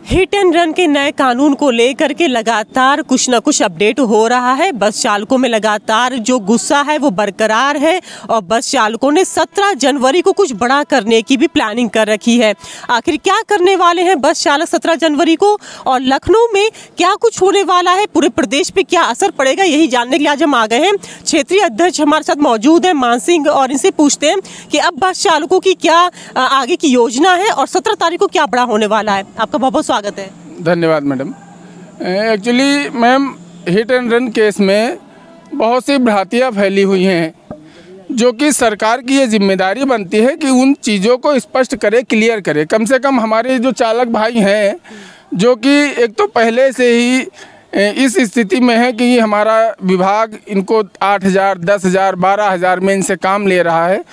Hit and run के नए कानून को लेकर के लगातार कुछ न कुछ अपडेट हो रहा है। बस चालकों में लगातार जो गुस्सा है वो बरकरार है और बस चालकों ने 17 जनवरी को कुछ बड़ा करने की भी प्लानिंग कर रखी है। आखिर क्या करने वाले हैं बस चालक 17 जनवरी को और लखनऊ में क्या कुछ होने वाला है, पूरे प्रदेश पे क्या असर पड़ेगा, यही जानने के लिए आज हम आ गए हैं। क्षेत्रीय अध्यक्ष हमारे साथ मौजूद हैं मान सिंह, और इनसे पूछते हैं कि अब बस चालकों की क्या आगे की योजना है और 17 तारीख को क्या बड़ा होने वाला है। आपका बहुत बहुत स्वागत है। धन्यवाद madam. Actually ma'am, hit and run case में बहुत सी भ्रांतियाँ फैली हुई हैं, जो कि सरकार की ये जिम्मेदारी बनती है कि उन चीज़ों को स्पष्ट करे, क्लियर करे। कम से कम हमारे जो चालक भाई हैं, जो कि एक तो पहले से ही इस स्थिति में है कि हमारा विभाग इनको 8,000, 10,000, 12,000 में इनसे काम ले रहा है,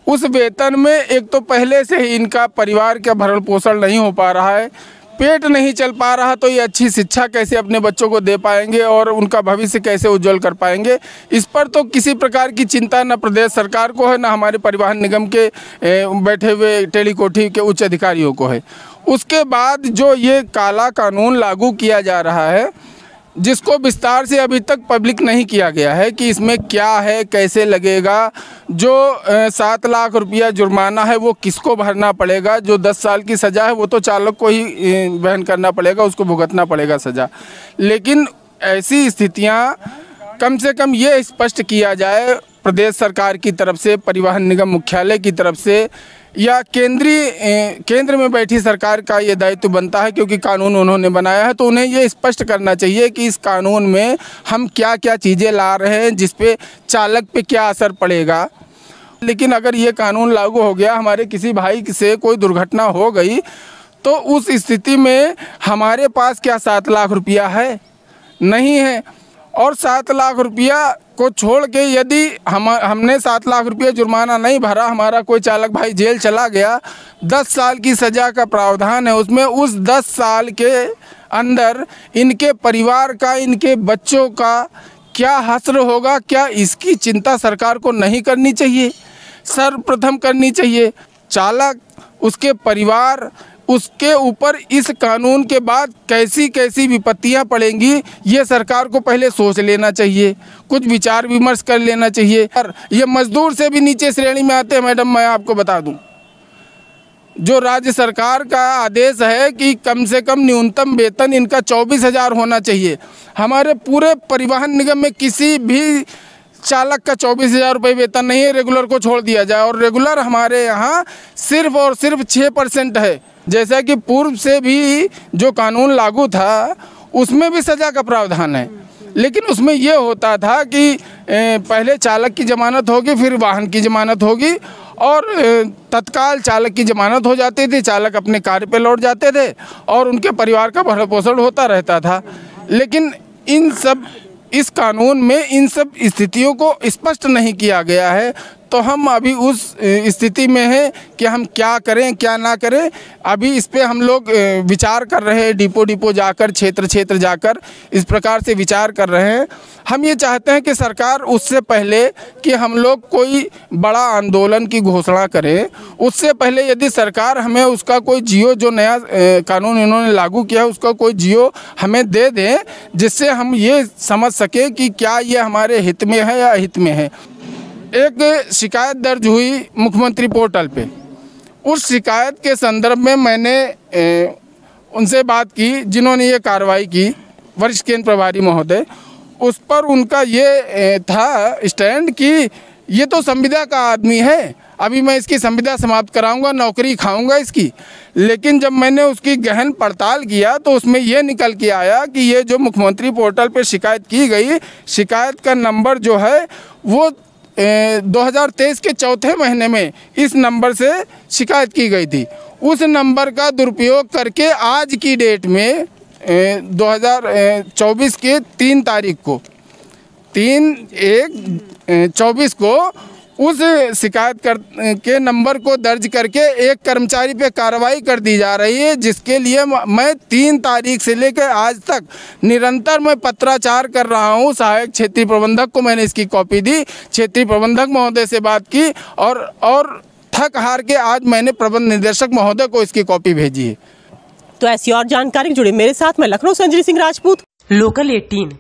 उस वेतन में एक तो पहले से ही इनका परिवार का भरण पोषण नहीं हो पा रहा है, पेट नहीं चल पा रहा, तो ये अच्छी शिक्षा कैसे अपने बच्चों को दे पाएंगे और उनका भविष्य कैसे उज्जवल कर पाएंगे। इस पर तो किसी प्रकार की चिंता न प्रदेश सरकार को है, न हमारे परिवहन निगम के बैठे हुए टेलीकोठी के उच्च अधिकारियों को है। उसके बाद जो ये काला कानून लागू किया जा रहा है, जिसको विस्तार से अभी तक पब्लिक नहीं किया गया है कि इसमें क्या है, कैसे लगेगा। जो 7 लाख रुपया जुर्माना है वो किसको भरना पड़ेगा, जो 10 साल की सज़ा है वो तो चालक को ही वहन करना पड़ेगा, उसको भुगतना पड़ेगा सज़ा। लेकिन ऐसी स्थितियां कम से कम ये स्पष्ट किया जाए प्रदेश सरकार की तरफ से, परिवहन निगम मुख्यालय की तरफ से, या केंद्र में बैठी सरकार का ये दायित्व बनता है, क्योंकि कानून उन्होंने बनाया है, तो उन्हें ये स्पष्ट करना चाहिए कि इस कानून में हम क्या क्या चीज़ें ला रहे हैं, जिस पे चालक पे क्या असर पड़ेगा। लेकिन अगर ये कानून लागू हो गया, हमारे किसी भाई से कोई दुर्घटना हो गई, तो उस स्थिति में हमारे पास क्या 7 लाख रुपया है? नहीं है। और 7 लाख रुपया को छोड़ के यदि हमने 7 लाख रुपये जुर्माना नहीं भरा, हमारा कोई चालक भाई जेल चला गया, 10 साल की सज़ा का प्रावधान है उसमें। उस 10 साल के अंदर इनके परिवार का, इनके बच्चों का क्या हश्र होगा, क्या इसकी चिंता सरकार को नहीं करनी चाहिए? सर्वप्रथम करनी चाहिए। चालक, उसके परिवार, उसके ऊपर इस कानून के बाद कैसी कैसी विपत्तियां पड़ेंगी, ये सरकार को पहले सोच लेना चाहिए, कुछ विचार विमर्श कर लेना चाहिए। और ये मजदूर से भी नीचे श्रेणी में आते हैं मैडम। मैं आपको बता दूं, जो राज्य सरकार का आदेश है कि कम से कम न्यूनतम वेतन इनका 24,000 होना चाहिए। हमारे पूरे परिवहन निगम में किसी भी चालक का 24,000 रुपये वेतन नहीं है, रेगुलर को छोड़ दिया जाए। और रेगुलर हमारे यहाँ सिर्फ और सिर्फ 6% है। जैसा कि पूर्व से भी जो कानून लागू था उसमें भी सज़ा का प्रावधान है, लेकिन उसमें ये होता था कि पहले चालक की ज़मानत होगी, फिर वाहन की ज़मानत होगी, और तत्काल चालक की ज़मानत हो जाती थी, चालक अपने कार्य पे लौट जाते थे और उनके परिवार का भरण पोषण होता रहता था। लेकिन इस कानून में इन सब स्थितियों को स्पष्ट नहीं किया गया है, तो हम अभी उस स्थिति में हैं कि हम क्या करें क्या ना करें। अभी इस पे हम लोग विचार कर रहे हैं, डिपो जाकर, क्षेत्र जाकर इस प्रकार से विचार कर रहे हैं। हम ये चाहते हैं कि सरकार उससे पहले कि हम लोग कोई बड़ा आंदोलन की घोषणा करें, उससे पहले यदि सरकार हमें उसका कोई जियो, जो नया कानून इन्होंने लागू किया है, उसका कोई जियो हमें दे दें, जिससे हम ये समझ सकें कि क्या ये हमारे हित में है या अहित में है। एक शिकायत दर्ज हुई मुख्यमंत्री पोर्टल पे। उस शिकायत के संदर्भ में मैंने उनसे बात की, जिन्होंने ये कार्रवाई की, वरिष्ठ केंद्र प्रभारी महोदय। उस पर उनका ये था स्टैंड कि ये तो संविदा का आदमी है, अभी मैं इसकी संविदा समाप्त कराऊंगा, नौकरी खाऊंगा इसकी। लेकिन जब मैंने उसकी गहन पड़ताल किया तो उसमें यह निकल के आया कि ये जो मुख्यमंत्री पोर्टल पर शिकायत की गई, शिकायत का नंबर जो है वो 2023 के चौथे महीने में इस नंबर से शिकायत की गई थी। उस नंबर का दुरुपयोग करके आज की डेट में 2024 के 3 तारीख को, 3/1/24 को उस शिकायत के नंबर को दर्ज करके एक कर्मचारी पे कार्रवाई कर दी जा रही है, जिसके लिए मैं 3 तारीख से लेकर आज तक निरंतर मैं पत्राचार कर रहा हूं। सहायक क्षेत्रीय प्रबंधक को मैंने इसकी कॉपी दी, क्षेत्रीय प्रबंधक महोदय से बात की और थक हार के आज मैंने प्रबंध निदेशक महोदय को इसकी कॉपी भेजी है। तो ऐसी और जानकारी जुड़े मेरे साथ, मैं लखनऊ से अंजलि सिंह राजपूत, लोकल 18।